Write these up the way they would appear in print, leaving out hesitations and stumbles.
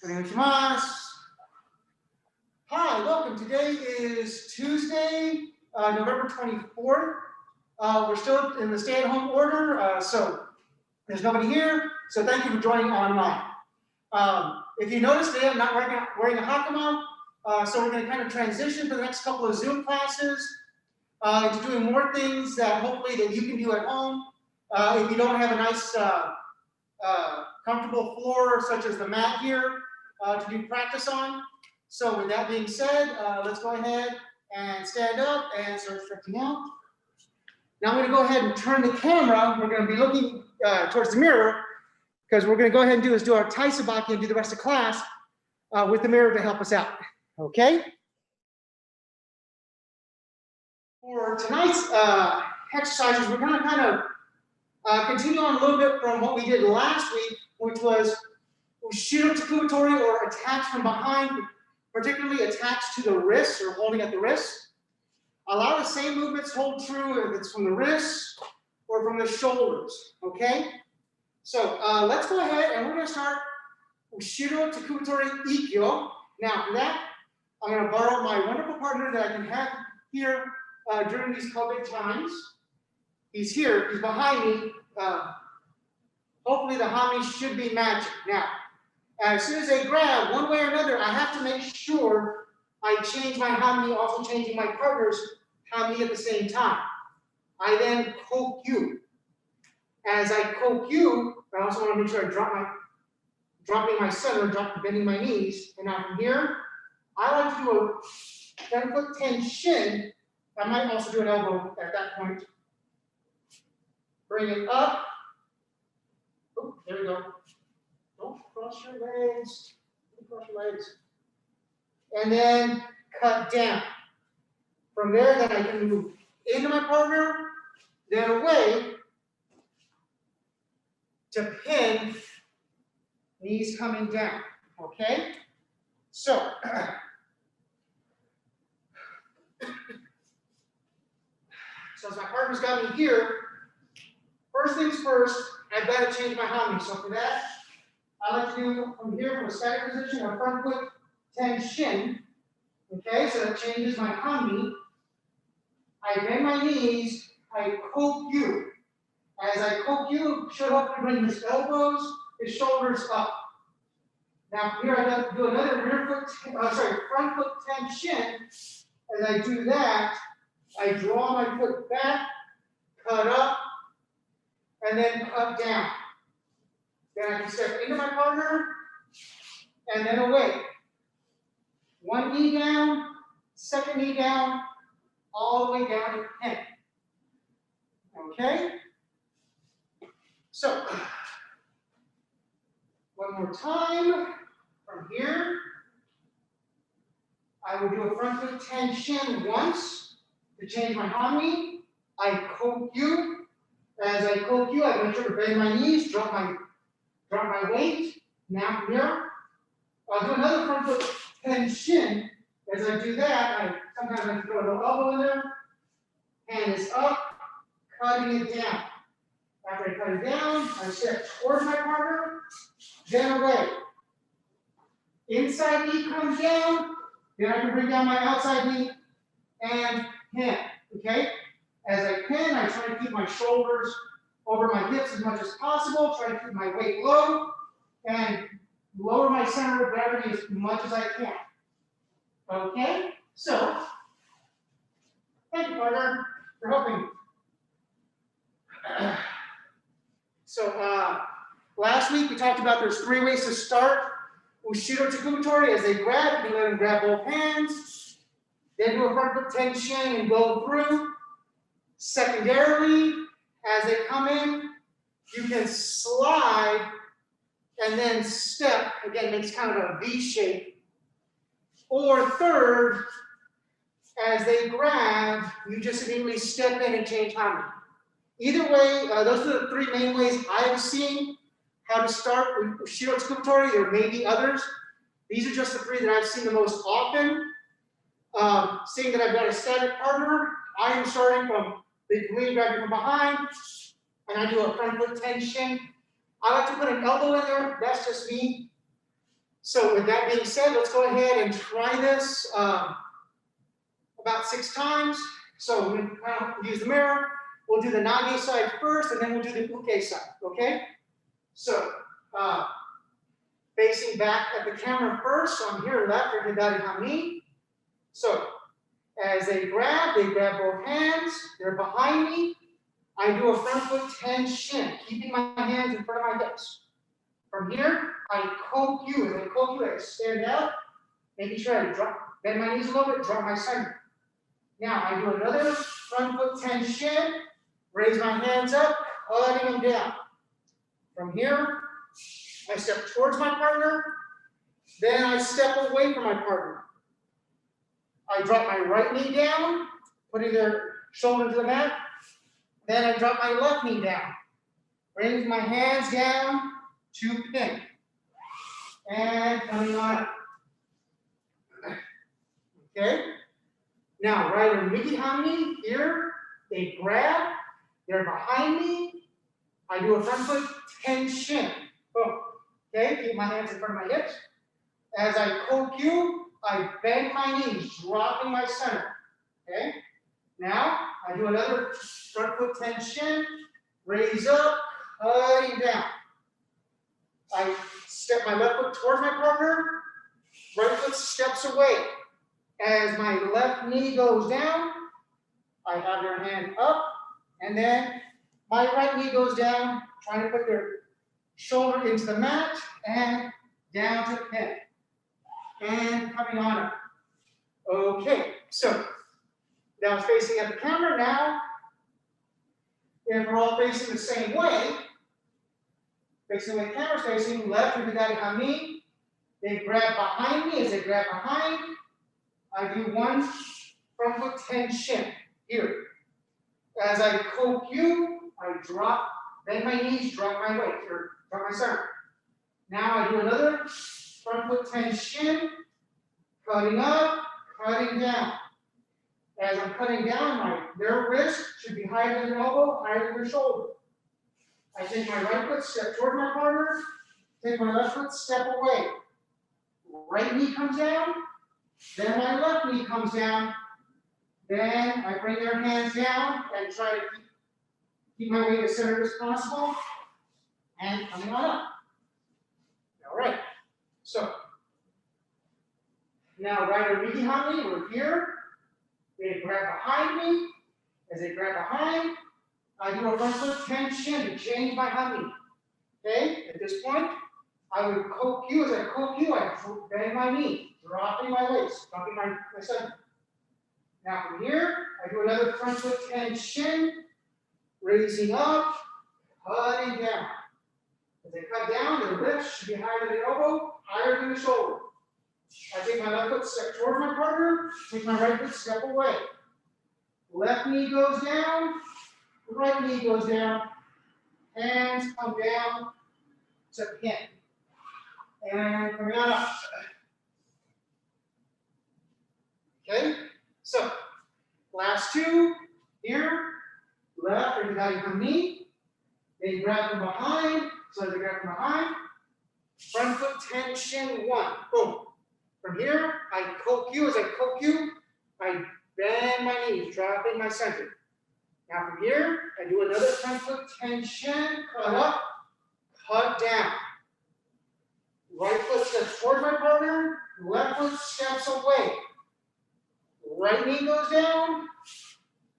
Konnichiwa. Hi, welcome. Today is Tuesday, November 24th. We're still in the stay-at-home order, so there's nobody here. So thank you for joining online. If you notice today, I'm not wearing a hakama, so we're going to kind of transition for the next couple of Zoom classes into doing more things that hopefully that you can do at home. If you don't have a nice, comfortable floor, such as the mat here, to do practice on. So with that being said, let's go ahead and stand up and start stretching out. Now I'm going to go ahead and turn the camera. We're going to be looking towards the mirror because we're going to go ahead and do our Tai Sabaki and do the rest of class with the mirror to help us out. Okay? For tonight's exercises, we're going to kind of continue on a little bit from what we did last week, which was ushiro tekubitori, or attached from behind, particularly attached to the wrists or holding at the wrists. A lot of the same movements hold true if it's from the wrists or from the shoulders, okay? So let's go ahead and we're going to start ushiro tekubitori ikkyo. Now for that, I'm going to borrow my wonderful partner that I can have here during these COVID times. He's here, he's behind me. Hopefully the hami should be matching. Now, as soon as they grab, one way or another, I have to make sure I change my hami, also changing my partner's hami at the same time. I then kokyu. As I kokyu, I also want to make sure I dropping my center, bending my knees. And now from here, I like to do a 10-foot tenshin. I might also do an elbow at that point. Bring it up. Oh, there we go. Don't cross your legs. Don't cross your legs. And then cut down. From there, then I can move into my partner, then away to pin, knees coming down. Okay? So, as my partner's got me here, first things first, I've got to change my hami. So for that, I like to do from here, from a static position, a front foot tenshin. Okay, so that changes my hami. I bend my knees, I kokyu. As I kokyu, should hopefully bring his elbows, his shoulders up. Now from here, I have to do another front foot tenshin. As I do that, I draw my foot back, cut up, and then cut down. Then I can step into my partner, and then away. One knee down, second knee down, all the way down to pin. Okay? So, one more time. From here, I will do a front foot tenshin once to change my hami. I kokyu. As I kokyu, I make sure to bend my knees, drop my weight. Now from here, I'll do another front foot tenshin. As I do that, sometimes I throw an elbow in there. Hand is up, cutting it down. After I cut it down, I step towards my partner, then away. Inside knee comes down, then I can bring down my outside knee and pin. Okay? As I pin, I try to keep my shoulders over my hips as much as possible, try to keep my weight low, and lower my center of gravity as much as I can. Okay? So, thank you, partner, for helping. So, last week we talked about there's 3 ways to start ushiro tekubitori. As they grab, you let them grab both hands, then do a front foot tenshin and go through. Secondarily, as they come in, you can slide and then step. Again, makes kind of a V shape. Or third, as they grab, you just immediately step in and change hami. Either way, those are the 3 main ways I've seen how to start with ushiro tekubitori. There may be others. These are just the 3 that I've seen the most often. Seeing that I've got a static partner, I am starting from the lead grabbing from behind, and I do a front foot tenshin. I like to put an elbow in there. That's just me. So with that being said, let's go ahead and try this about 6 times. So we kind of use the mirror. We'll do the nage side first, and then we'll do the uke side, okay? So facing back at the camera first. So I'm here left for hidari hami. So as they grab both hands. They're behind me. I do a front foot 10 shin, keeping my hands in front of my hips. From here, I kokyu. As I kokyu, I stand up, making sure I bend my knees a little bit, drop my center. Now I do another front foot 10 shin, raise my hands up, cutting them down. From here, I step towards my partner, then I step away from my partner. I drop my right knee down, putting their shoulder to the mat. Then I drop my left knee down. Bring my hands down to pin. And coming on up. Okay? Now, right or miki hami here, they grab, they're behind me. I do a front foot 10 shin. Boom. Okay, keep my hands in front of my hips. As I kokyu, I bend my knees, dropping my center. Okay? Now, I do another front foot 10 shin, raise up, cutting down. I step my left foot towards my partner, right foot steps away. As my left knee goes down, I have their hand up, and then my right knee goes down, trying to put their shoulder into the mat, and down to pin. And coming on up. Okay, so now it's facing at the camera. Now, if we're all facing the same way, facing the way the camera's facing, left with the hidari hami, they grab behind me. As they grab behind, I do one front foot 10 shin here. As I kokyu, I drop, bend my knees, drop my weight, or drop my center. Now I do another front foot 10 shin, cutting up, cutting down. As I'm cutting down, their wrist should be higher than their elbow, higher than their shoulder. I take my right foot, step toward my partner, take my left foot, step away. Right knee comes down, then my left knee comes down, then I bring their hands down and try to keep my weight as centered as possible, and coming on up. All right, so now right or miki hami, we're here. They grab behind me. As they grab behind, I do a front foot 10 shin to change my hami. Okay, at this point, I would kokyu. As I kokyu, I bend my knee, dropping my waist, dropping my center. Now from here, I do another front foot 10 shin, raising up, cutting down. As I cut down, the wrist should be higher than the elbow, higher than the shoulder. I take my left foot, step towards my partner, take my right foot, step away. Left knee goes down, right knee goes down, hands come down to pin. And coming on up. Okay, so last two, here, left or hidari hami. They grab from behind, so they grab from behind. Front foot 10 shin 1, boom. From here, I kokyu. As I kokyu, I bend my knees, dropping my center. Now from here, I do another front foot 10 shin, cut up, cut down. Right foot steps towards my partner, left foot steps away. Right knee goes down,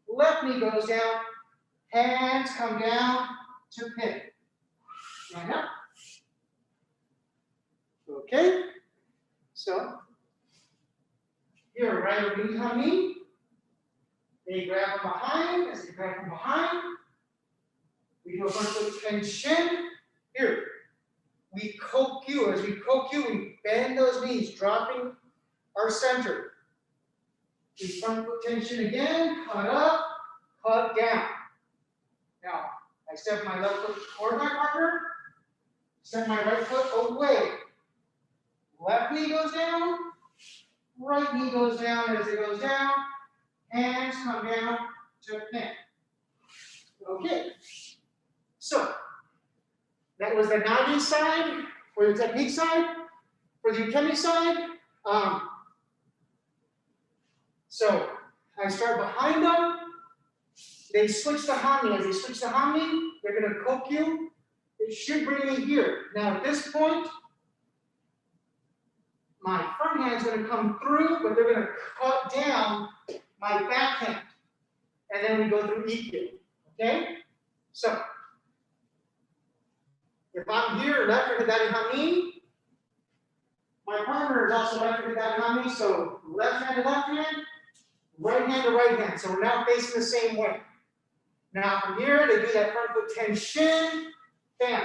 left knee goes down, hands come down to pin. And up. Okay, so here, right or miki hami, they grab from behind. As they grab from behind, we do a front foot 10 shin. Here, we kokyu. As we kokyu, we bend those knees, dropping our center. We front foot 10 shin again, cut up, cut down. Now, I step my left foot toward my partner, step my right foot away. Left knee goes down, right knee goes down. As it goes down, hands come down to pin. Okay, so that was the nage side, or the technique side. For the ukemi side, so I start behind them. They switch to hami. As they switch to hami, they're going to kokyu. It should bring me here. Now at this point, my front hand is going to come through, but they're going to cut down my back hand. And then we go through ikkyo. Okay? So, if I'm here, left or hidari hami, my partner is also left or hidari hami, so left hand to left hand, right hand to right hand. So we're now facing the same way. Now from here, they do that front foot tenshin, bam.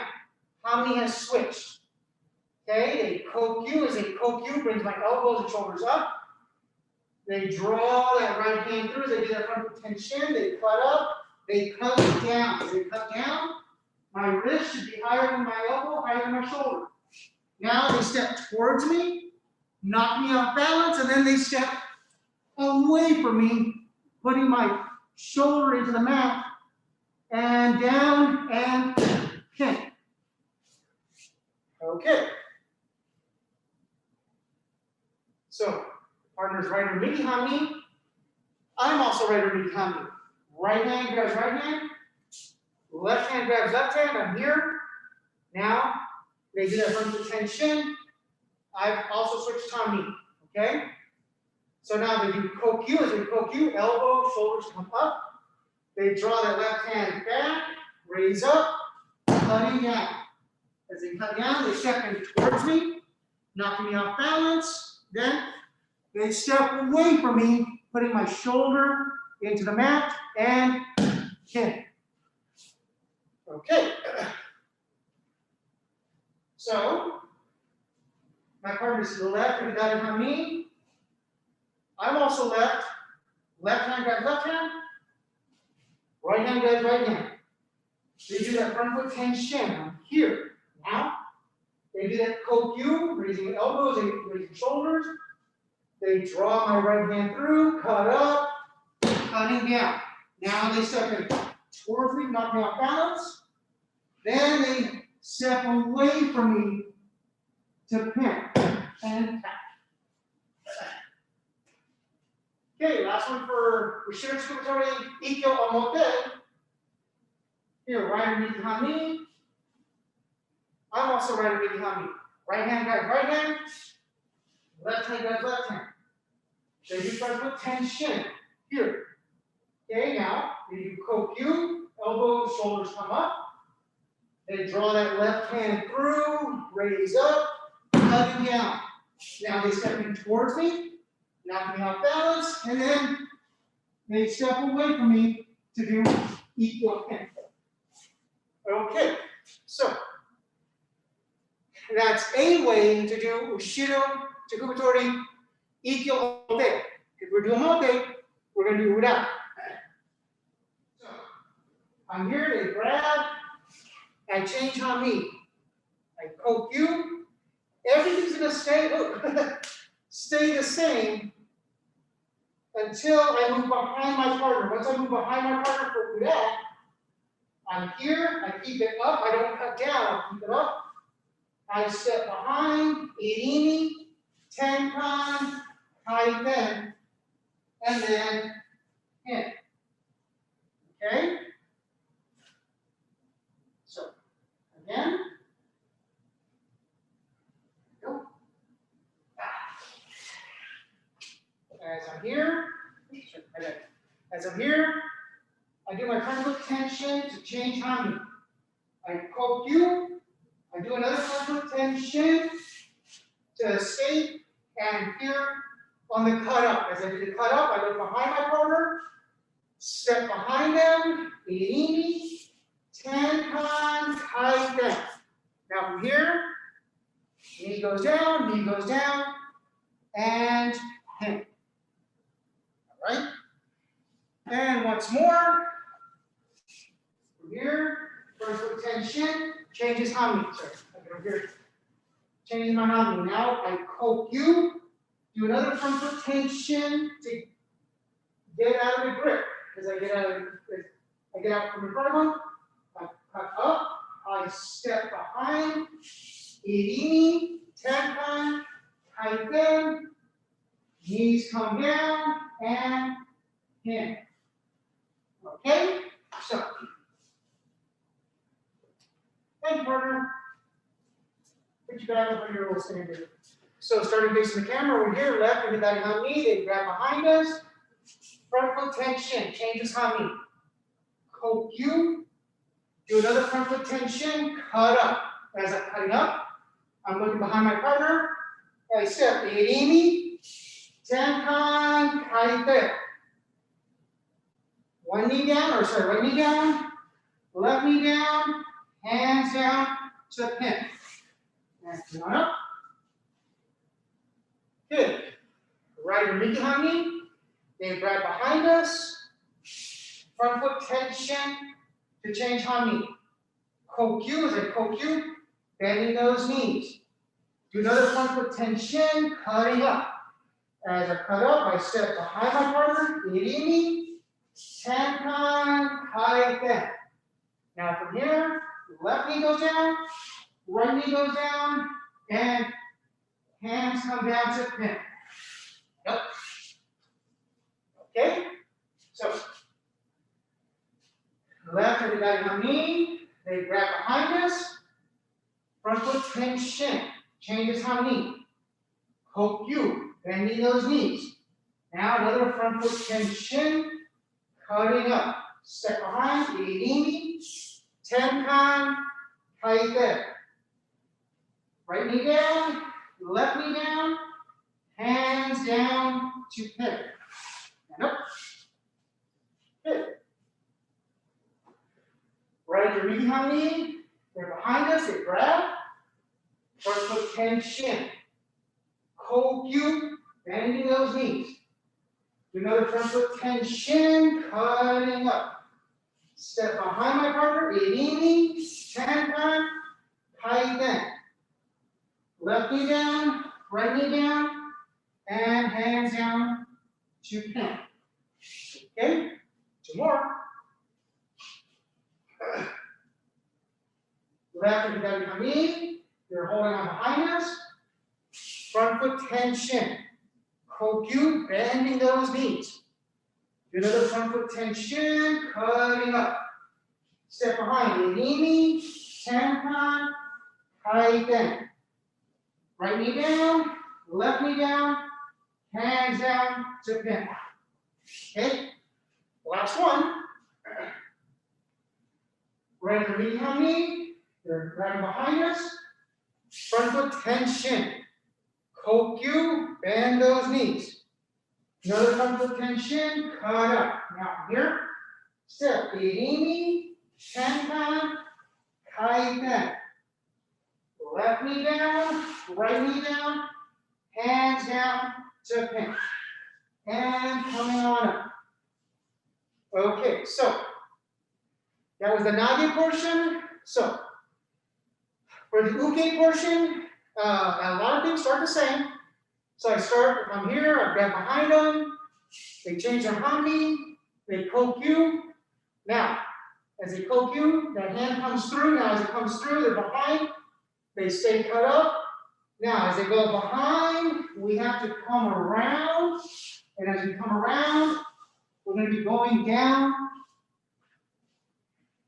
Hami has switched. Okay, they kokyu. As they kokyu, brings my elbows and shoulders up. They draw that right hand through. They do that front foot tenshin. They cut up. They cut down. As they cut down, my wrist should be higher than my elbow, higher than my shoulder. Now they step towards me, knock me off balance, and then they step away from me, putting my shoulder into the mat, and down and kick. Okay. So, partner's right or midi hami. I'm also right or midi hami. Right hand grabs right hand. Left hand grabs left hand. I'm here. Now, they do that front foot tenshin. I've also switched hami. Okay? So now they do kokyu. As they kokyu, elbow, shoulders come up. They draw that left hand back, raise up, cutting down. As they cut down, they step in towards me, knocking me off balance. Then they step away from me, putting my shoulder into the mat and kick. Okay. So, my partner is to the left, and hidari hami. I'm also left. Left hand grabs left hand. Right hand grabs right hand. They do that front foot tenshin. I'm here. Now, they do that kokyu, raising elbows, raising shoulders. They draw my right hand through, cut up, cutting down. Now they step in towards me, knock me off balance. Then they step away from me to pin and tap. Okay, last one for shihonage-omote, ikkyo-omote. Here, right or midi hami. I'm also right or midi hami. Right hand grabs right hand. Left hand grabs left hand. They do front foot tenshin. Here. Okay, now they do kokyu. Elbows, shoulders come up. They draw that left hand through, raise up, cutting down. Now they step in towards me. Knock me off balance, and then they step away from me to do ikkyo-omote. Okay, so that's a way to do ushiro, tekubitori, ikkyo-omote. If we're doing omote, we're going to do ura. So I'm here, they grab, I change hami, I kokyu. Everything's going to stay the same until I move behind my partner. Once I move behind my partner for ura, I'm here, I keep it up, I don't cut down, I keep it up. I step behind, irimi, tenkan, kaiten, and then in. Okay? So, again. Go. As I'm here, I do my front foot tenshin to change hami. I kokyu, I do another front foot tenshin to escape, and here on the cut up. As I do the cut up, I go behind my partner, step behind them, irimi, tenkan, kaiten. Now from here, knee goes down, and him. All right? And once more, from here, first foot tenshin, changes hami. Sorry, I go here. Changes my hami. Now I kokyu, do another front foot tenshin to get out of the grip. As I get out from in front of them, I cut up, I step behind, irimi, tenkan, kaiten. Knees come down and in. Okay? So, thank you, partner. Put you back up on your little standard. So, starting facing the camera over here, left, everybody on me, they grab behind us. Front foot tension, changes hami. Kokyu. Do another front foot tension, cut up. As I'm cutting up, I'm looking behind my partner. I step, irimi, tenkan, kaite. One knee down, or sorry, right knee down, left knee down, hands down to pin. And come on up. Good. Right or knee behind me. They grab behind us. Front foot tension to change hami. Kokyu is a kokyu, bending those knees. Do another front foot tension, cutting up. As I cut up, I step behind my partner, irimi, tenkan, kaiten. Now from here, left knee goes down, right knee goes down, and hands come down to pin. Yep. Okay? So, left everybody on knee, they grab behind us, front foot tension, changes hami. Kokyu, bending those knees. Now another front foot tension, cutting up. Step behind, irimi, tenkan, kaite. Right knee down, left knee down, hands down to pin. And up. Good. Right your knee behind me, they're behind us, they grab. Front foot tension. Kokyu, bending those knees. Do another front foot tension, cutting up. Step behind my partner, irimi, tenkan, kaiten. Left knee down, right knee down, and hands down to pin. Okay, two more. Left and right hami, they're holding on behind us. Front foot tension. Kokyu, bending those knees. Do another front foot tension, cutting up. Step behind, irimi, tenkan, kaiten. Right knee down, left knee down, hands down to pin. Okay, last one. Right under knee on knee, they're grabbing behind us. Front foot tension. Kokyu, bend those knees. Another front foot tension, cut up. Now from here, step, irimi, tenkan, kaiten. Left knee down, right knee down, hands down to pin. And coming on up. Okay, so that was the nage portion. So for the uke portion, a lot of things start the same. So I start, if I'm here, I grab behind them, they change their hami, they kokyu. Now, as they kokyu, that hand comes through. Now, as it comes through, they're behind, they stay cut up. Now, as they go behind, we have to come around. And as we come around, we're going to be going down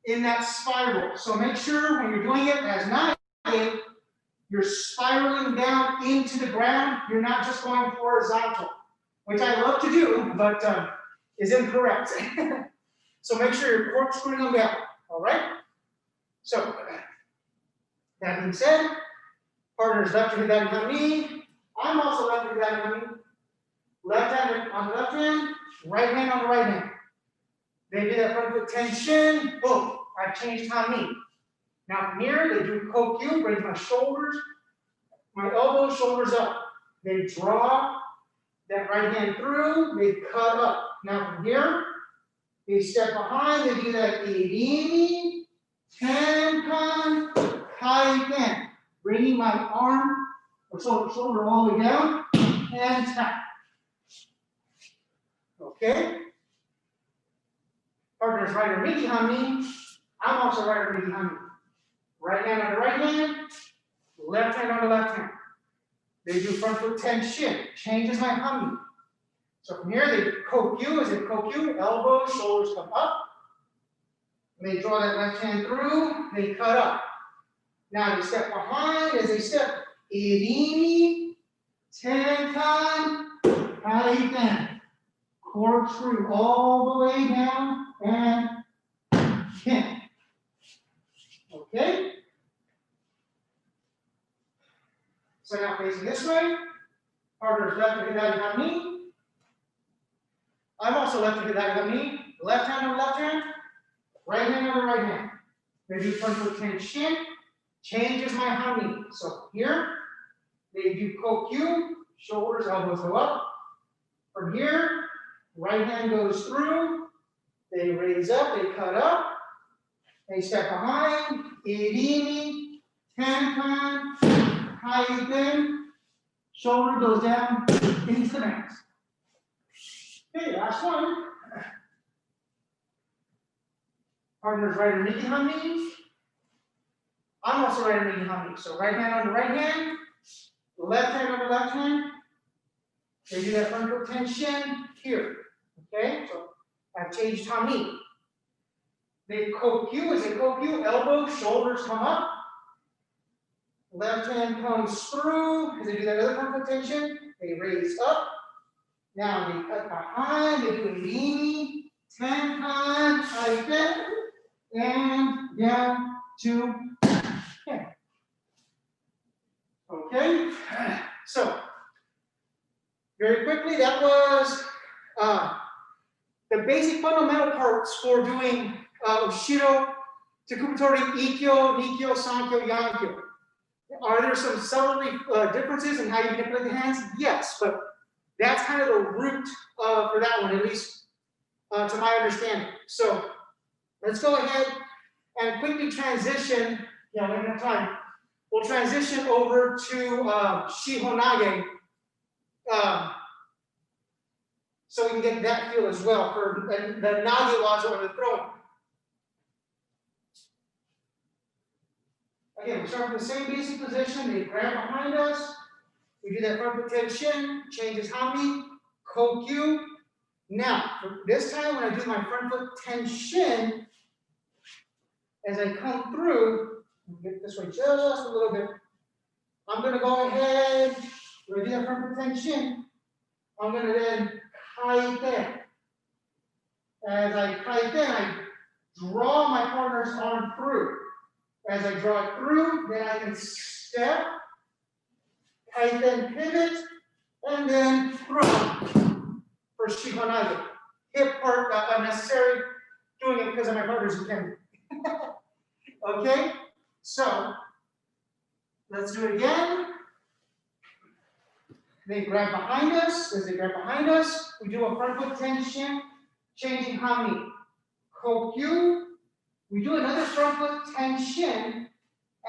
in that spiral. So make sure when you're doing it as nage, you're spiraling down into the ground. You're not just going horizontal, which I love to do, but is incorrect. So make sure you're corkscrewing them down, all right? So, that being said, partners left hand on me. I'm also left hand on me. Left hand on the left hand, right hand on the right hand. They do that front foot tension, boom, I've changed hami. Now from here, they do kokyu, bring my shoulders, my elbows, shoulders up. They draw that right hand through, they cut up. Now from here, they step behind, they do that irimi, tenkan, kaiten. Bringing my arm or shoulder all the way down and tap. Okay? Partners right or midi hami. I'm also right or midi hami. Right hand on the right hand, left hand on the left hand. They do front foot tension, changes my hami. So from here, they kokyu, as in kokyu, elbows, shoulders come up. They draw that left hand through, they cut up. Now they step behind, as they step, irini, tenkan, kaiten. Corkscrew all the way down and kin. Okay? So now facing this way, partner's left to hidari hami. I'm also left to hidari hami. Left hand on the left hand, right hand on the right hand. They do front foot tension, changes my hami. So here, they do kokyu, shoulders, elbows go up. From here, right hand goes through, they raise up, they cut up, they step behind, irini, tenkan, kaiten, shoulder goes down into the max. Okay, last one. Partner's right underneath hami. I'm also right underneath hami. So right hand on the right hand, left hand on the left hand. They do that front foot tension here. Okay, so I've changed hami. They kokyu, as they kokyu, elbows, shoulders come up. Left hand comes through, as they do that other front foot tension, they raise up. Now they cut behind, they do a irini, tenkan, kaiten, and down to 10. Okay, so very quickly, that was the basic fundamental parts for doing ushiro, tekubitori, ikkyo, nikyo, sankyo, yankyo. Are there some subtle differences in how you manipulate the hands? Yes, but that's kind of the root for that one, at least to my understanding. So let's go ahead and quickly transition. Yeah, we don't have time. We'll transition over to shihonage, so we can get that feel as well for the nage waza or the throwing. Again, we start from the same basic position. They grab behind us. We do that front foot tension, changes hami, kokyu. Now, this time when I do my front foot tension, as I come through, get this way just a little bit. I'm going to go ahead, we're going to do that front foot tension. I'm going to then kaiten. As I kaiten, I draw my partner's arm through. As I draw it through, then I can step, kaiten pivot, and then throw for shihonage. Hip part unnecessary, doing it because of my partner's ukemi. Okay, so let's do it again. They grab behind us. As they grab behind us, we do a front foot tension, changing hami. Kokyu. We do another front foot tension.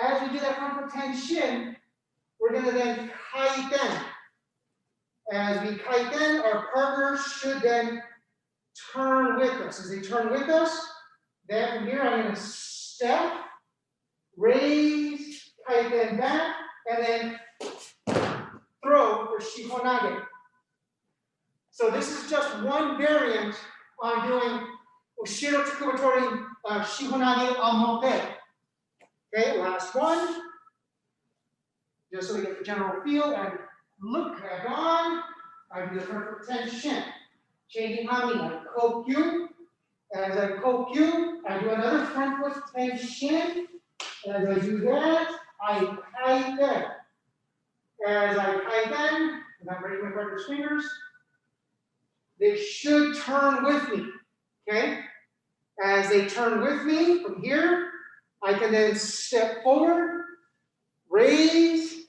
As we do that front foot tension, we're going to then kaiten. As we kaiten, our partner should then turn with us. As they turn with us, then from here I'm going to step, raise, kaiten back, and then throw for shihonage. So this is just one variant on doing ushiro tekubitori shihonage-omote. Okay, last one. Just so we get the general feel and look back on. I do the front foot tension. Changing hami, I kokyu. As I kokyu, I do another front foot tension. As I do that, I kaiten. As I kaiten, and I'm raising my partner's fingers, they should turn with me. Okay? As they turn with me from here, I can then step forward, raise,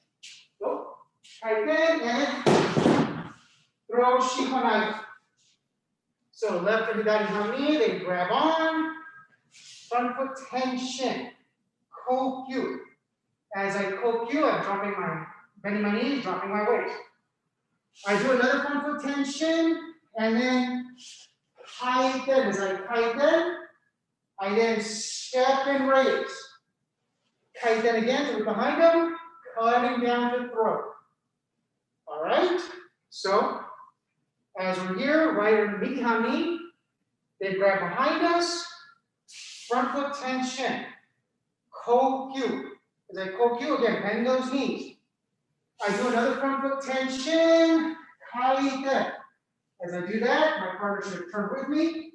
go, kaiten, and throw shihonage. So left to hidari hami, they grab on, front foot tension, kokyu. As I kokyu, I'm bending my knees, dropping my weight. I do another front foot tension, and then kaiten. As I kaiten, I then step and raise. Kaiten again, to behind them, cutting down to throw. right? So, as we're here, right underneath knee, they grab behind us, front foot tension, kokyu. As I kokyu, again, bend those knees. I do another front foot tension, kaiten. As I do that, my partner should turn with me.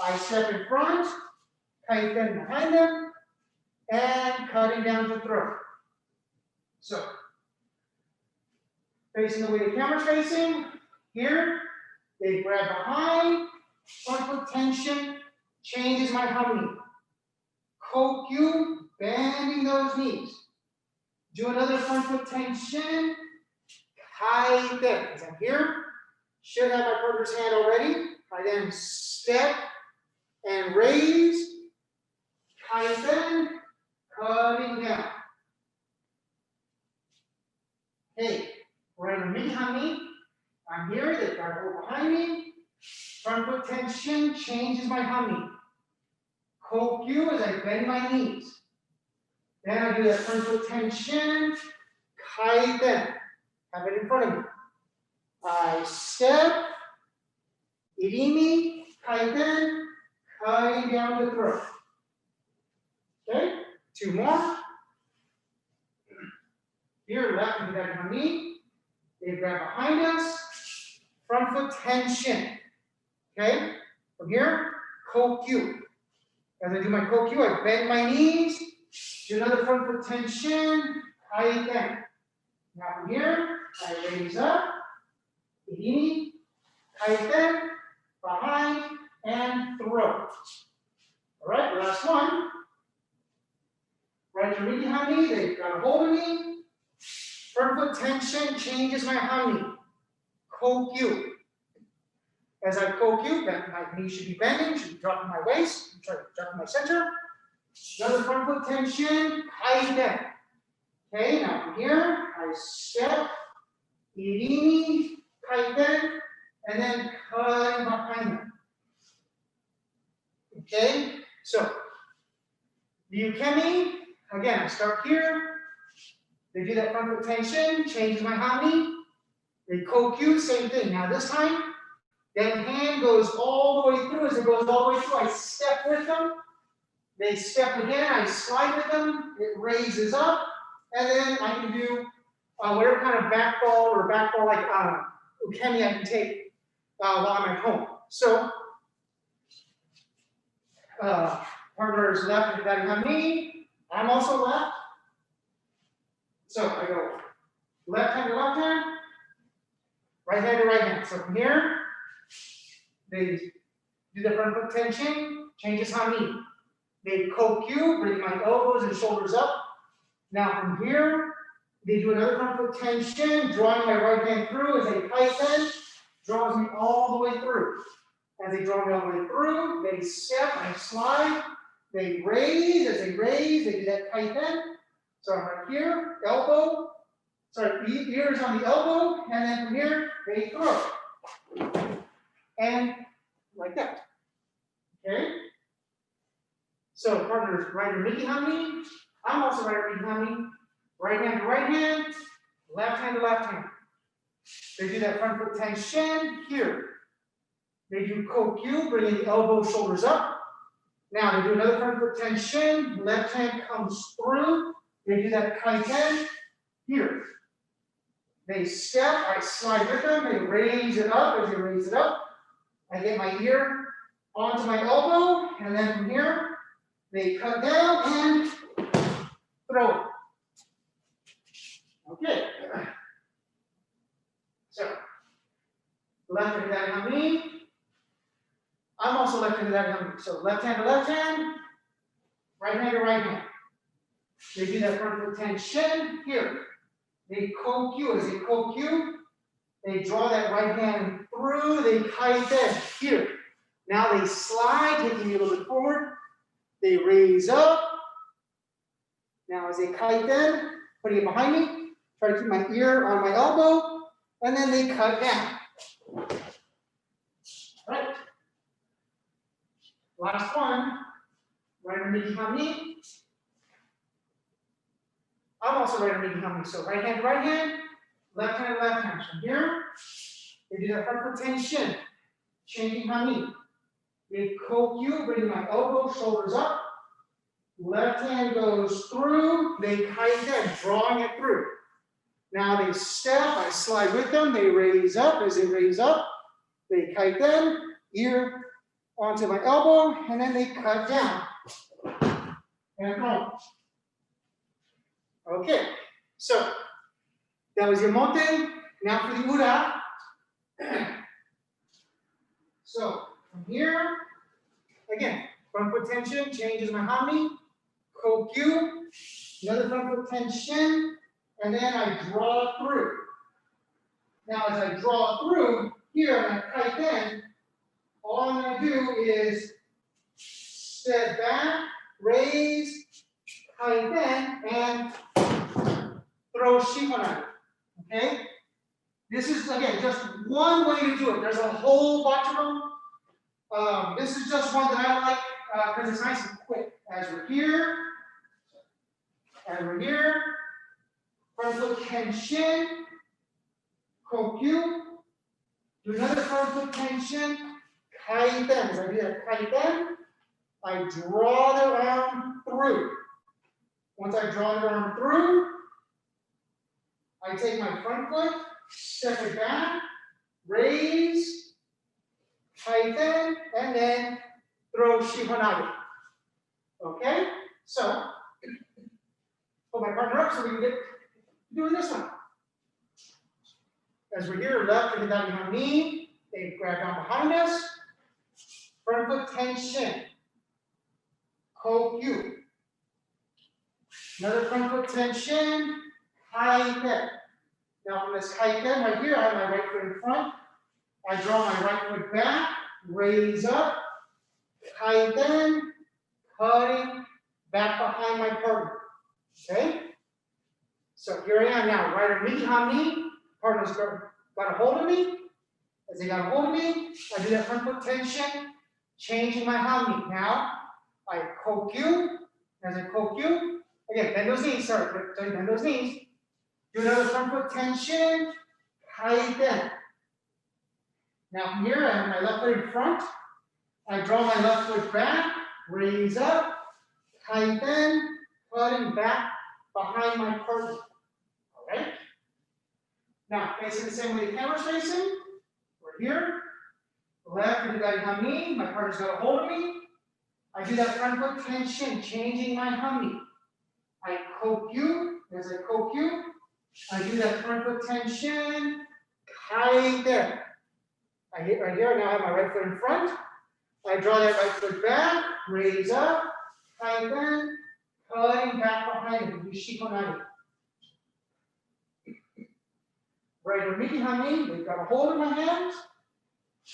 I step in front, kaiten behind them, and cutting down to throw. So, facing the way the camera's facing, here, they grab behind, front foot tension, changes my hamni. Kokyu, bending those knees. Do another front foot tension, kaiten. As I'm here, should have my partner's hand already. I then step and raise, kaiten, cutting down. Hey, right underneath me. I'm here, they grab over behind me. Front foot tension changes my hamni. Kokyu as I bend my knees. Then I do that front foot tension, kaiten. Have it in front of me. I step, irimi, kaiten, cutting down the throat. Okay, 2 more. Here, left and back on knee. They grab behind us. Front foot tension. Okay, from here, kokyu. As I do my kokyu, I bend my knees. Do another front foot tension, kaiten. Now from here, I raise up, irimi, kaiten, behind, and throw. All right, last one. Right knee behind me, they got a hold of me. Front foot tension changes my hamni. Kokyu. As I kokyu, my knee should be bending, should be dropping my waist, try to drop my center. Another front foot tension, kaiten. Okay, now from here, I step, irimi, kaiten, and then cutting behind them. Okay, so the ukemi, again, I start here. They do that front foot tension, changes my hamni. They kokyu, same thing. Now this time, that hand goes all the way through. As it goes all the way through, I step with them. They step again, I slide with them. It raises up, and then I can do whatever kind of back ball like ukemi I can take while I'm at home. So, partner's left and batting on me. I'm also left. So I go left hand to left hand, right hand to right hand. So from here, they do the front foot tension, changes hamni. They kokyu, bring my elbows and shoulders up. Now from here, they do another front foot tension, drawing my right hand through as they kaiten, draws me all the way through. As they draw me all the way through, they step, I slide, they raise, as they raise, they do that kaiten. So I'm right here, elbow, ears on the elbow, and then from here, they throw. And like that. Okay? So partners, right underneath hamni. I'm also right underneath hamni. Right hand to right hand, left hand to left hand. They do that front foot tension here. They do kokyu, bringing the elbow, shoulders up. Now they do another front foot tension. Left hand comes through. They do that kaiten here. They step, I slide with them. They raise it up. As they raise it up, I get my ear onto my elbow, and then from here, they cut down and throw it. Okay. So, left hand to that on me. I'm also left hand to that on me. So, left hand to left hand, right hand to right hand. They do that front foot tension here. They kokyu. As they kokyu, they draw that right hand through. They kaiten here. Now they slide, taking me a little bit forward. They raise up. Now as they kaiten, putting it behind me, try to keep my ear on my elbow, and then they cut down. All right. Last one, right underneath hamni. I'm also right underneath hamni. So right hand to right hand, left hand, left hand. From here, they do that front foot tension, changing my knee. They kokyu, bringing my elbow, shoulders up. Left hand goes through, they kaiten, drawing it through. Now they step, I slide with them, they raise up. As they raise up, they kaiten, ear onto my elbow, and then they cut down. And throw. Okay, so that was your omote. Now for the ura. So from here, again, front foot tension changes my hanmi. Kokyu, another front foot tension, and then I draw through. Now as I draw through, here on that kaiten, all I'm going to do is step back, raise, kaiten, and throw shihonage. Okay? This is, again, just one way to do it. There's a whole bunch of them. This is just one that I like because it's nice and quick. As we're here, front foot tension, kokyu, do another front foot tension, kaiten. As I do that kaiten, I draw the arm through. Once I draw the arm through, I take my front foot, step it back, raise, kaiten, and then throw shihonage. Okay? So, put my partner up so we can get doing this one. As we're here, left and down behind me, they grab down behind us. Front foot tension. Kokyu. Another front foot tension. Kaiten. Now from this kaiten right here, I have my right foot in front. I draw my right foot back, raise up, kaiten, cutting back behind my partner. Okay? So here I am now, right underneath me. Partner's got a hold of me. As they got a hold of me, I do that front foot tension, changing my hanmi. Now, I kokyu. As I kokyu, again, bend those knees, bend those knees. Do another front foot tension, kaiten. Now from here, I have my left foot in front. I draw my left foot back, raise up, kaiten, cutting back behind my partner. All right? Now, facing the same way the camera's facing. We're here. Left and the behind me. My partner's got a hold of me. I do that front foot tension, changing my hanmi. I kokyu. As I kokyu, I do that front foot tension, kaiten. Right here, now I have my right foot in front. I draw that right foot back, raise up, kaiten, cutting back behind it. Do shihonage. Right underneath hanmi, they've got a hold of my hands.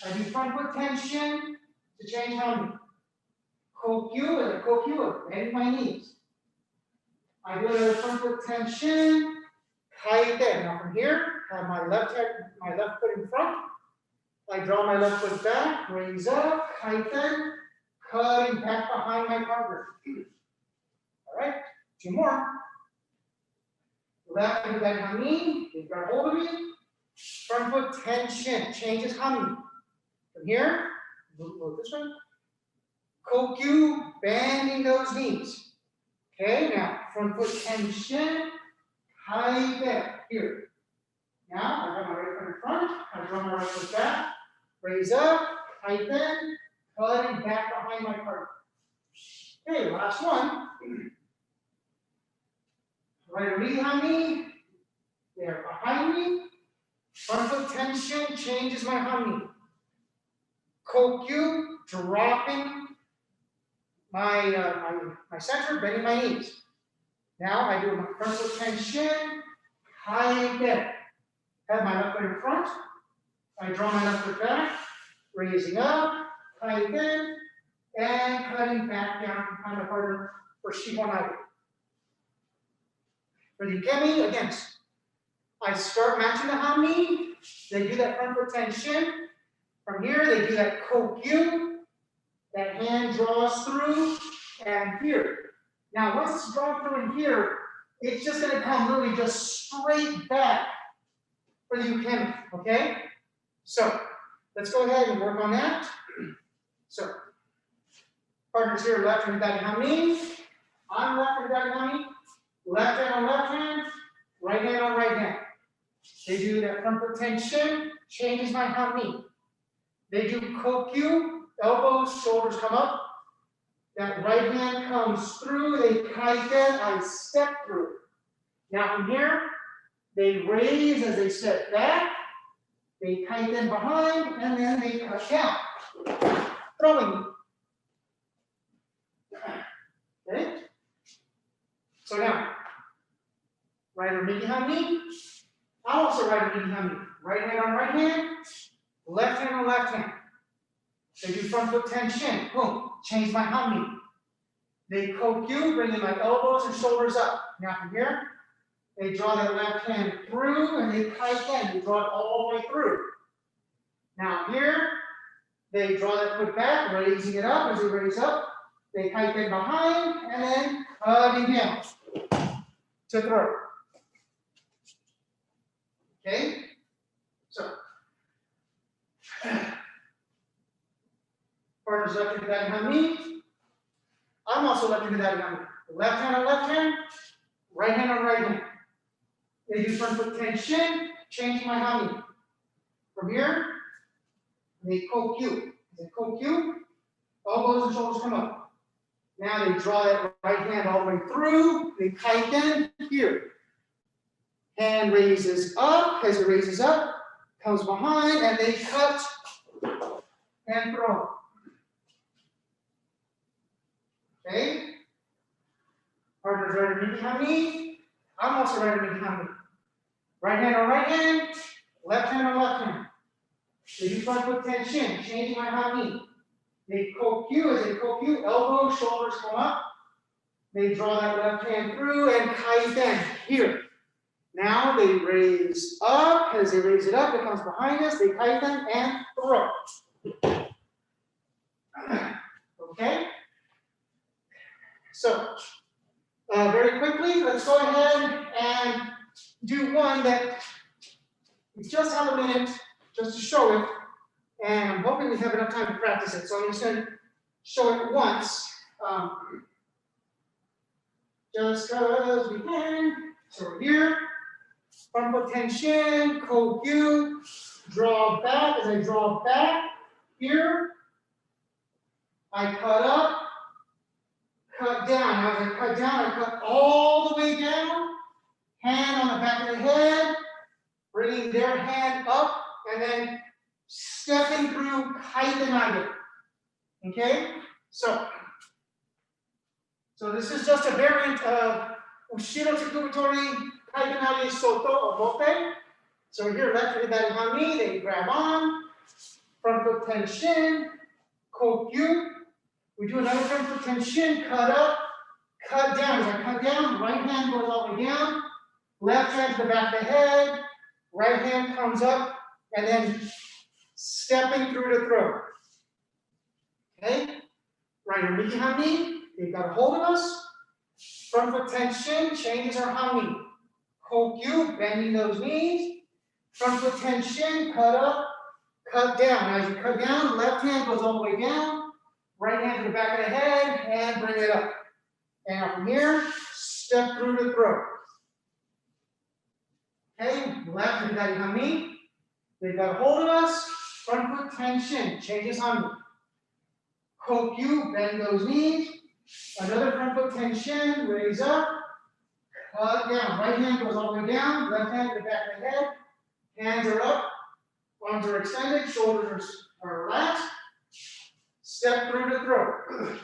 I do front foot tension to change hanmi. Kokyu, as I kokyu, bend my knees. I do another front foot tension, kaiten. Now from here, I have my left foot in front. I draw my left foot back, raise up, kaiten, cutting back behind my partner. All right, two more. Left and back hanmi, they've got a hold of me. Front foot tension, changes hanmi. From here, move this way. Kokyu, bending those knees. Okay, now front foot tension, kaiten, here. Now I have my right foot in front, I draw my right foot back, raise up, kaiten, cutting back behind my partner. Okay, last one. Right underneath me, they're behind me. Front foot tension changes my hanmi. Kokyu, dropping my center, bending my knees. Now I do my front foot tension, kaiten. Have my left foot in front. I draw my left foot back, raising up, kaiten, and cutting back down behind my partner for shihonage. For the ukemi, again, I start matching the hanmi. They do that front foot tension. From here, they do that kokyu. That hand draws through, and here. Now, once it's drawn through in here, it's just going to come really just straight back for the ukemi, okay? So let's go ahead and work on that. So partners here, left hand daihami. On left hand daihami, left hand on left hand, right hand on right hand. They do that front foot tension, changes my hami. They do kokyu, elbows, shoulders come up. That right hand comes through, they kaiten, I step through. Now from here, they raise as they step back, they kaiten behind, and then they cut down. Throwing. Okay? So now, right or miki hami. I'll also right or miki hami. Right hand on right hand, left hand on left hand. They do front foot tension, boom, change my hami. They kokyu, bringing my elbows and shoulders up. Now from here, they draw that left hand through and they kaiten, they draw it all the way through. Now here, they draw that foot back, raising it up as they raise up. They kaiten behind and then cutting down to throw. Okay? So, partners left hand daihami. I'm also left hand daihami. Left hand on left hand, right hand on right hand. They do front foot tension, change my hami. From here, they kokyu. They kokyu, elbows and shoulders come up. Now they draw that right hand all the way through. They kaiten here. Hand raises up. As it raises up, comes behind, and they cut and throw. Okay? Partners right or miki hami. I'm also right or miki hami. Right hand on right hand, left hand on left hand. They do front foot tension, changing my hami. They kokyu, as they kokyu, elbows, shoulders come up. They draw that left hand through and kaiten here. Now they raise up. As they raise it up, it comes behind us. They kaiten and throw. Okay? So, very quickly, let's go ahead and do one that we just have a minute just to show it. And I'm hoping we have enough time to practice it. So I'm just going to show it once. Just because we can. So we're here. Front foot tension, kokyu. Draw back. As I draw back here, I cut up, cut down. Now as I cut down, I cut all the way down. Hand on the back of the head, bringing their hand up, and then stepping through kaitenage. Okay? So this is just a variant of ushiro tekubitori kaitenage-soto omote. So here, left hand daihami, they grab on, front foot tension, kokyu. We do another front foot tension, cut up, cut down. As I cut down, right hand goes all the way down, left hand to the back of the head, right hand comes up, and then stepping through to throw. Okay? Right or miki hami, they've got a hold of us. Front foot tension, changes our hami. Kokyu, bending those knees. Front foot tension, cut up, cut down. As you cut down, left hand goes all the way down. Right hand to the back of the head, and bring it up. And now from here, step through to throw. Okay, left hand daihami. They've got a hold of us. Front foot tension, changes hami. Kokyu, bend those knees. Another front foot tension, raise up, cut down. Right hand goes all the way down, left hand to the back of the head. Hands are up, arms are extended, shoulders are relaxed. Step through to throw.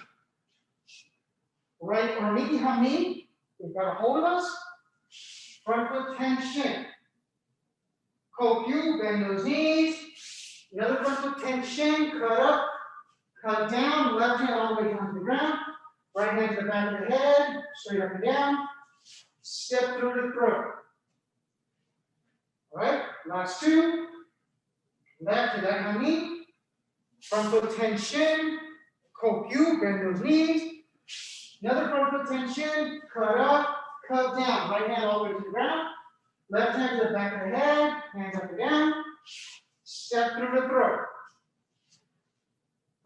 Right or miki hami, they've got a hold of us. Front foot tension. Kokyu, bend those knees. Another front foot tension, cut up, cut down, left hand all the way down to the ground. Right hand to the back of the head, straight up and down. Step through to throw. All right, last two. Left to daihami. Front foot tension, kokyu, bend those knees. Another front foot tension, cut up, cut down. Right hand all the way to the ground. Left hand to the back of the head, hands up and down. Step through the throat.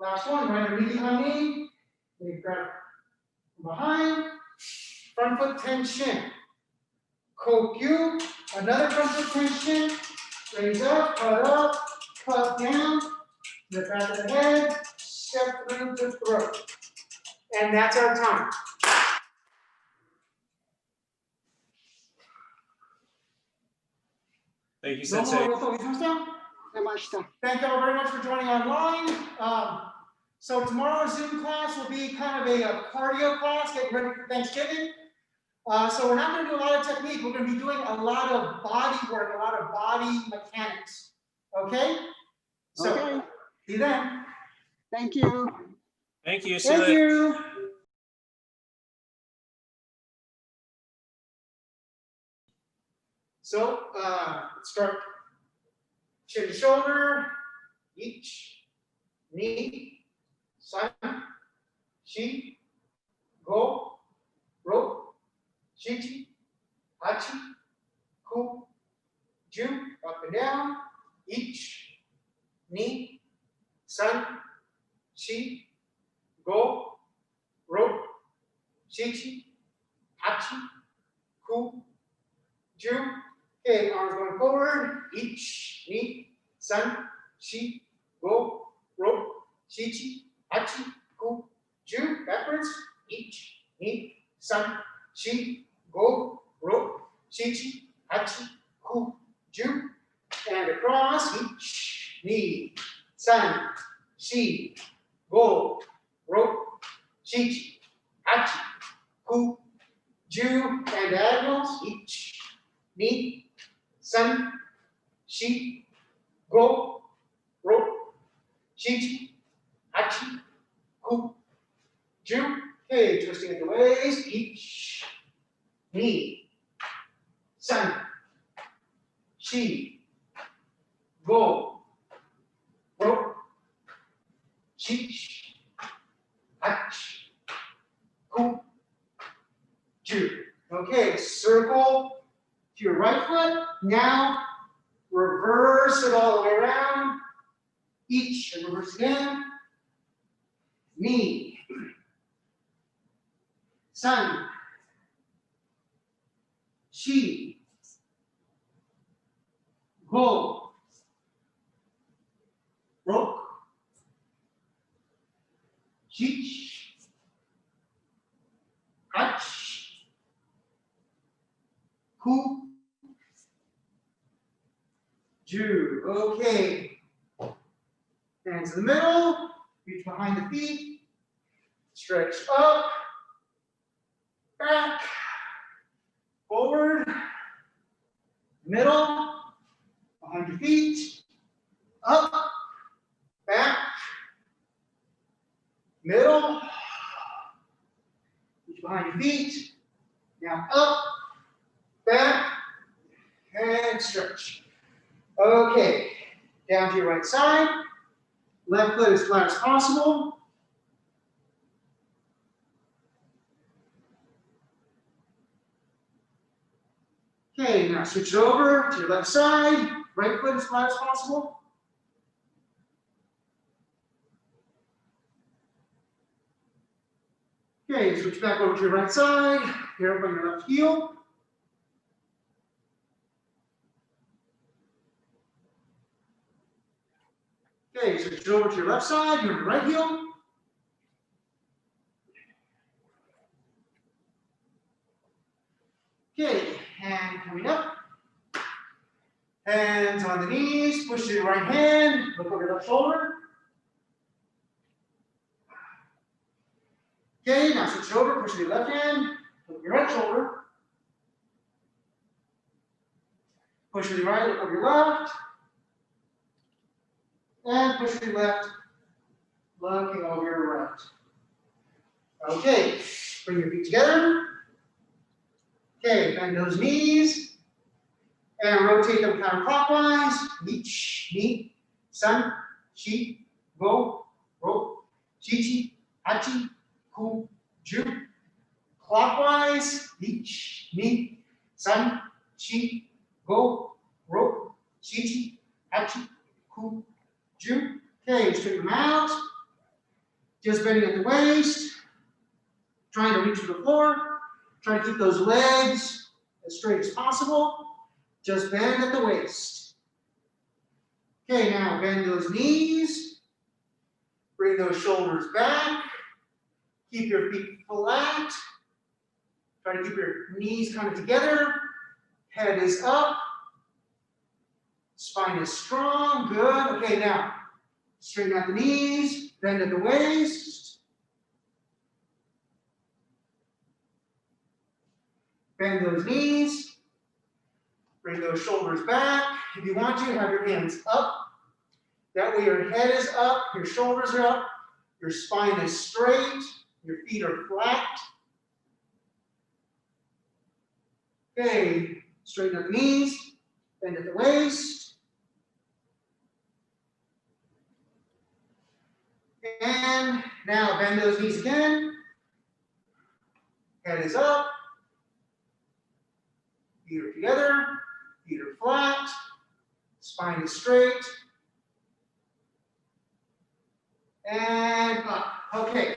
Last one, right underneath my knee. Maybe grab from behind. Front foot tension. Kokyu. Another front foot tension. Raise up, cut down. The back of the head. Step through the throat. And that's our time. Thank you, Sensei. Thank you all very much for joining online. So tomorrow's Zoom class will be kind of a cardio class, getting ready for Thanksgiving. So we're not going to do a lot of technique. We're going to be doing a lot of body work, a lot of body mechanics. Okay? So, Okay. see you then. Thank you. Thank you. See Thank later. you. So, let's start chin to shoulder, each, knee, san, shi, go, ro, shichi, hachi, ku, ju, up and down, each, knee, san, shi, go, ro, shichi, hachi, ku, ju. Okay, arms going forward, each, knee, san, shi, go, ro, shichi, hachi, ku, ju, backwards, each, knee, san, shi, go, ro, shichi, hachi, ku, ju, and across, each, knee, san, shi, go, ro, shichi, hachi, ku, ju, and diagonals, each, knee, san, shi, go, ro, shichi, hachi, ku, ju. Okay, twisting at the waist, each, knee, san, shi, go, ro, shichi, hachi, ku, ju. Okay, circle to your right foot. Now, reverse it all the way around. Each, and reverse again. Knee. San. Shi. Go. Ro. Shich. Hach. Ku. Ju. Okay. Hands in the middle. Reach behind the feet. Stretch up. Back. Forward. Middle. Behind your feet. Up. Back. Middle. Reach behind your feet. Now up. Back. And stretch. Okay, down to your right side. Left foot as flat as possible. Okay, now switch it over to your left side. Right foot as flat as possible. Okay, switch back over to your right side. Here up on your left heel. Okay, switch it over to your left side, you're on your right heel. Okay, and coming up. Hands on the knees, push to your right hand, look over your left shoulder. Okay, now switch it over, push to your left hand, look over your right shoulder. Push to the right, look over your left. And push to the left, looking over your right. Okay, bring your feet together. Okay, bend those knees. And rotate them counterclockwise. Each, knee, san, shi, go, ro, shichi, hachi, ku, ju. Clockwise. Each, knee, san, shi, go, ro, shichi, hachi, ku, ju. Okay, straighten them out. Just bending at the waist. Trying to reach for the floor. Try to keep those legs as straight as possible. Just bend at the waist. Okay, now bend those knees. Bring those shoulders back. Keep your feet flat. Try to keep your knees kind of together. Head is up. Spine is strong. Good. Okay, now straighten out the knees. Bend at the waist. Bend those knees. Bring those shoulders back. If you want to, have your hands up. That way your head is up, your shoulders are up, your spine is straight, your feet are flat. Okay, straighten up the knees, bend at the waist. And now bend those knees again. Head is up. Feet are together, feet are flat, spine is straight. And up. Okay.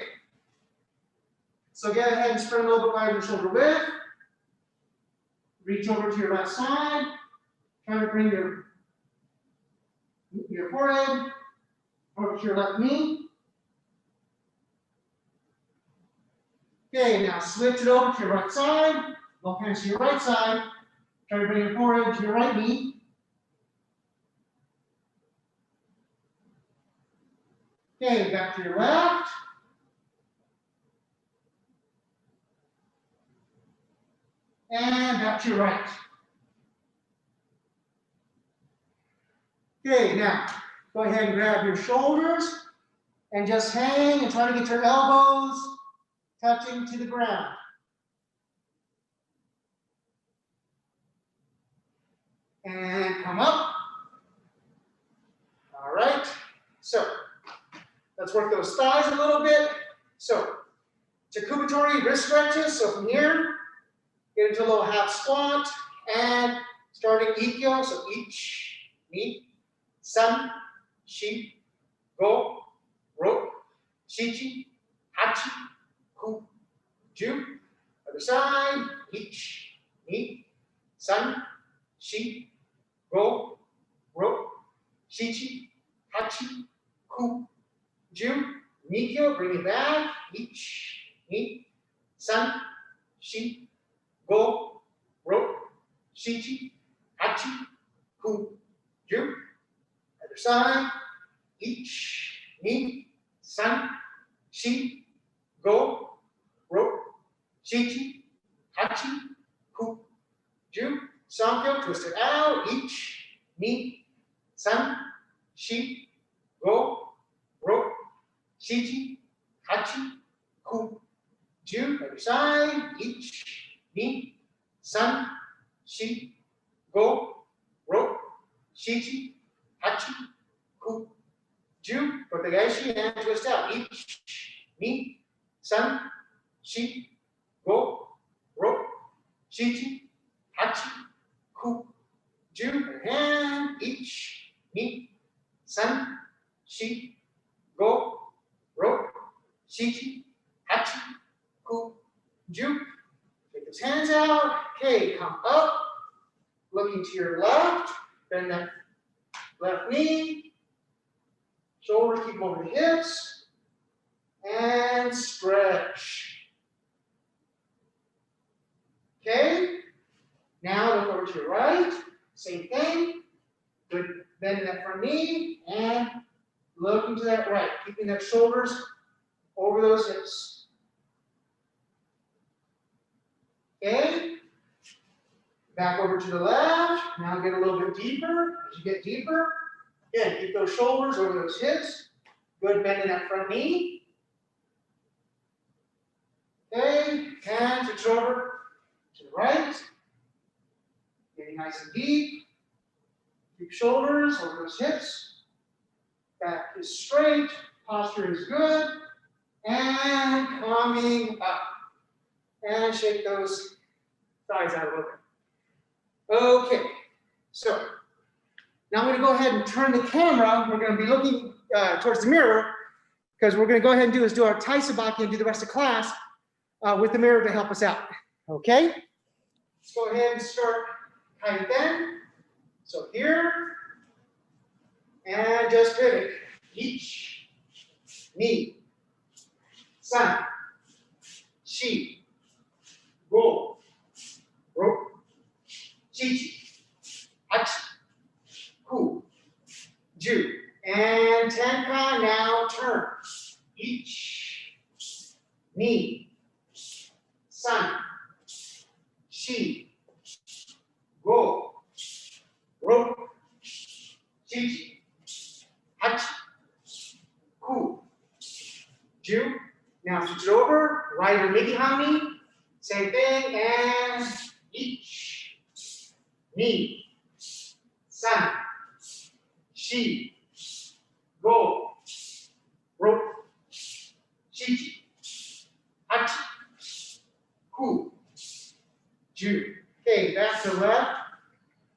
So get ahead and spread a little bit wider than shoulder width. Reach over to your left side. Try to bring your forehead over to your left knee. Okay, now switch it over to your right side. Both hands to your right side. Try to bring your forehead to your right knee. Okay, back to your left. And back to your right. Okay, now go ahead and grab your shoulders and just hang and try to get your elbows touching to the ground. And come up. All right, so let's work those thighs a little bit. So, tekubitori wrist stretches. So from here, get into a little half squat and starting ikkyo. So ich, ni, san, shi, go, ro, shichi, hachi, ku, ju. Other side, ich, ni, san, shi, go, ro, shichi, hachi, ku, ju. Nikyo, bring it back. Ich, ni, san, shi, go, ro, shichi, hachi, ku, ju. Other side. Ich, ni, san, shi, go, ro, shichi, hachi, ku, ju. Samkyo, twist it out. Ich, ni, san, shi, go, ro, shichi, hachi, ku, ju. Other side. Ich, ni, san, shi, go, ro, shichi, hachi, ku, ju. Kotegaeshi and twist out. Ich, ni, san, shi, go, ro, shichi, hachi, ku, ju. And ich, ni, san, shi, go, ro, shichi, hachi, ku, ju. Take those hands out. Okay, come up. Looking to your left. Bend that left knee. Shoulders keep over the hips. And stretch. Okay. Now look over to your right. Same thing. Good. Bend that front knee and looking to that right. Keeping that shoulders over those hips. Okay. Back over to the left. Now get a little bit deeper. As you get deeper, again, keep those shoulders over those hips. Good, bending that front knee. Okay, and switch over to the right. Getting nice and deep. Keep shoulders over those hips. Back is straight. Posture is good. And coming up. And shake those thighs out a little bit. Okay, So now I'm going to go ahead and turn the camera. We're going to be looking towards the mirror because we're going to go ahead and do our tai sabaki and do the rest of class with the mirror to help us out. Okay? Let's go ahead and start kaiten. So here, and just pivot. Ich, ni, san, shi, go, ro, chichi, hachi, ku, ju, and tenka. Now turn. Ich, ni, san, shi, go, ro, chichi, hachi, ku, ju. Now switch it over, right or midi hami, same thing, and ich, ni, san, shi, go, ro, chichi, hachi, ku, ju. Okay, back to left.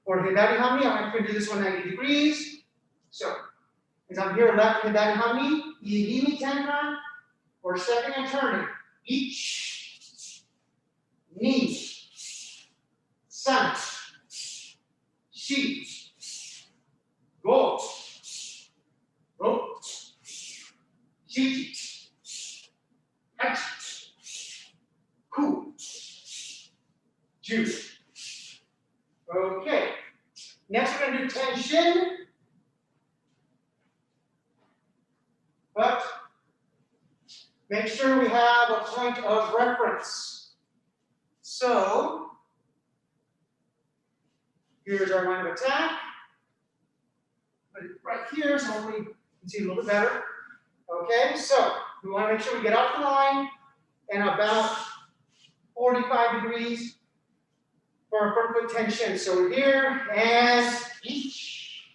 Or hidari hami, I'm going to do this one 90 degrees. So, as I'm here left hidari hami, yigimi tenkan, or stepping and turning. Ich, ni, san, shi, go, ro, chichi, hachi, ku, ju. Okay. Next we're going to do tenshin. But make sure we have a point of reference. So here's our line of attack. Put it right here, so hopefully you can see a little bit better. Okay, so we want to make sure we get off the line and about 45 degrees for our front foot tension. So we're here and each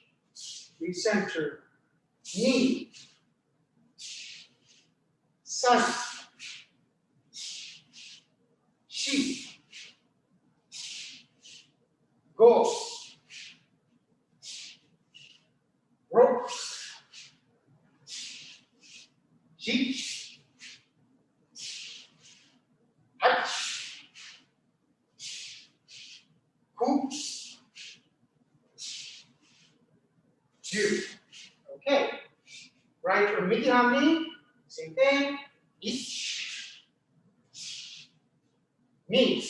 recenter, ni, san, shi, go, ro, chichi, hachi, ku, ju. Okay. Right or midi hami, same thing. Ich, ni,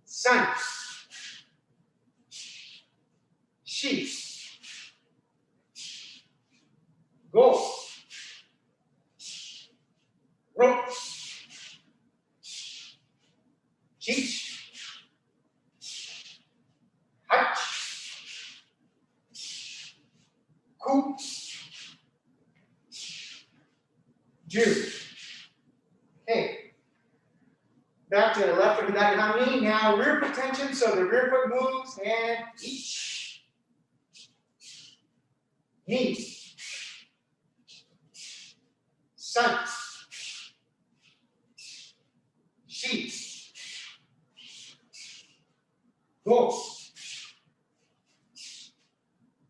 san, shi, go, ro, chichi, hachi, ku, ju. Okay. Back to the left of the hami. Now rear foot tension, so the rear foot moves and ich, ni, san, shi, go,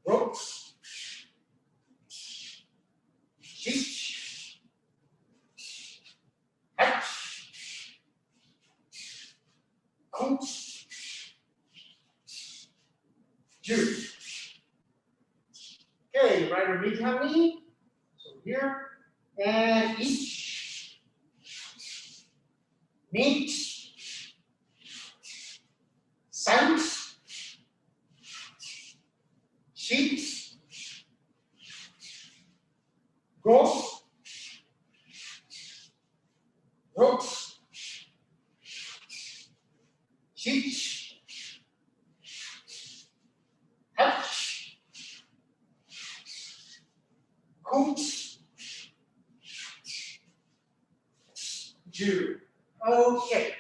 ro, chichi, hachi, ku, ju. Okay, right or midi hami. So here and ich, ni, san, shi, go, ro, chichi, hachi, ku, ju. Okay.